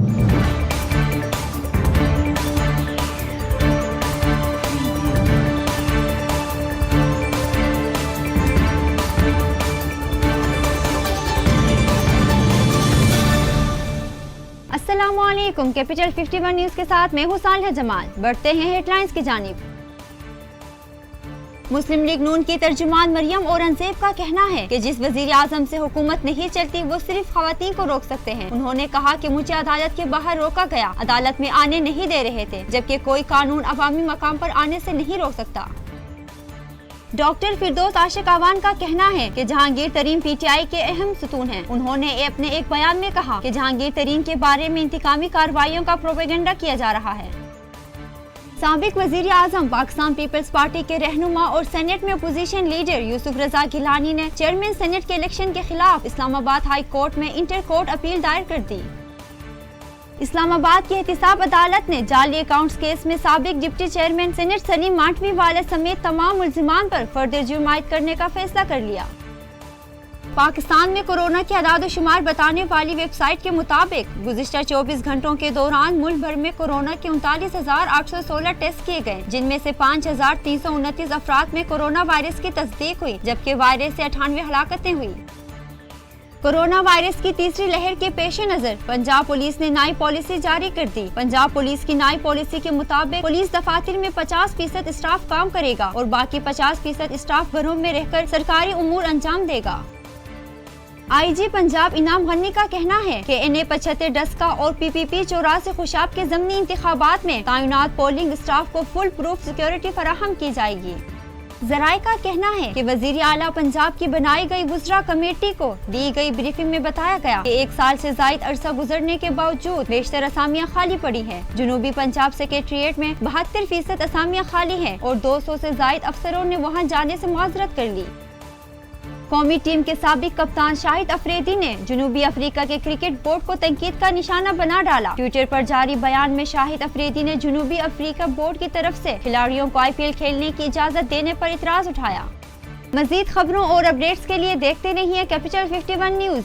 अस्सलामुअलैकुम। Capital 51 news के साथ मैं हूं सालिहा जमाल। बढ़ते हैं हेडलाइंस की जानिब। मुस्लिम लीग नून की तर्जुमान मरियम औरंगजेब का कहना है कि जिस वजीर आजम से हुकूमत नहीं चलती वो सिर्फ खवातीन को रोक सकते हैं। उन्होंने कहा कि मुझे अदालत के बाहर रोका गया, अदालत में आने नहीं दे रहे थे, जबकि कोई कानून अवामी मकाम पर आने से नहीं रोक सकता। डॉक्टर फिरदौस आशिक आवान का कहना है कि जहांगीर तरीन पीटीआई के अहम सतून हैं। उन्होंने अपने एक बयान में कहा कि जहांगीर तरीन के बारे में इंतकामी कार्रवाइयों का प्रोपेगेंडा किया जा रहा है। साबिक वजीर आजम पाकिस्तान पीपल्स पार्टी के रहनुमा और सेनेट में अपोजिशन लीडर यूसुफ रजा गिलानी ने चेयरमैन सेनेट के इलेक्शन के खिलाफ इस्लामाबाद हाई कोर्ट में इंटर कोर्ट अपील दायर कर दी। इस्लामाबाद की एहतिसाब अदालत ने जाली अकाउंट्स केस में साबिक डिप्टी चेयरमैन सेनेट सलीम माटवी वाले समेत तमाम मुल्जिमान पर फर्दर जुर्म आयद करने का फैसला कर लिया। पाकिस्तान में कोरोना के अदाद शुमार बताने वाली वेबसाइट के मुताबिक गुज़िश्ता 24 घंटों के दौरान मुल्क भर में कोरोना के 39,816 टेस्ट किए गए, जिनमें से 5,329 अफराद में कोरोना वायरस की तस्दीक हुई, जबकि वायरस से 98 हलाकतें हुई। कोरोना वायरस की तीसरी लहर के पेश नजर पंजाब पुलिस ने नई पॉलिसी जारी कर दी। पंजाब पुलिस की नई पॉलिसी के मुताबिक पुलिस दफातर में 50% स्टाफ काम करेगा और बाकी 50% स्टाफ घरों में रहकर सरकारी उमूर अंजाम देगा। आईजी पंजाब इनाम गनी का कहना है कि NA 75 डस्का और PPP 84 खुशाब के ज़मीनी इंतखाबात में तैनात पोलिंग स्टाफ को फुल प्रूफ सिक्योरिटी फराहम की जाएगी। जराए का कहना है कि वजीर आला पंजाब की बनाई गई वुज़रा कमेटी को दी गई ब्रीफिंग में बताया गया कि 1 साल से जायद अरसा गुजरने के बावजूद बेशतर असामियाँ खाली पड़ी हैं। जनूबी पंजाब सेक्रेटरिएट में 72% असामियाँ खाली हैं और 200 से जायद अफसरों ने वहाँ जाने से मुआजरत कर ली। कौमी टीम के साबिक कप्तान शाहिद अफरीदी ने जनूबी अफ्रीका के क्रिकेट बोर्ड को तनकीद का निशाना बना डाला। ट्विटर पर जारी बयान में शाहिद अफरीदी ने जनूबी अफ्रीका बोर्ड की तरफ से खिलाड़ियों को IPL खेलने की इजाजत देने पर इतराज उठाया। मजीद खबरों और अपडेट्स के लिए देखते रहिए कैपिटल 51 न्यूज।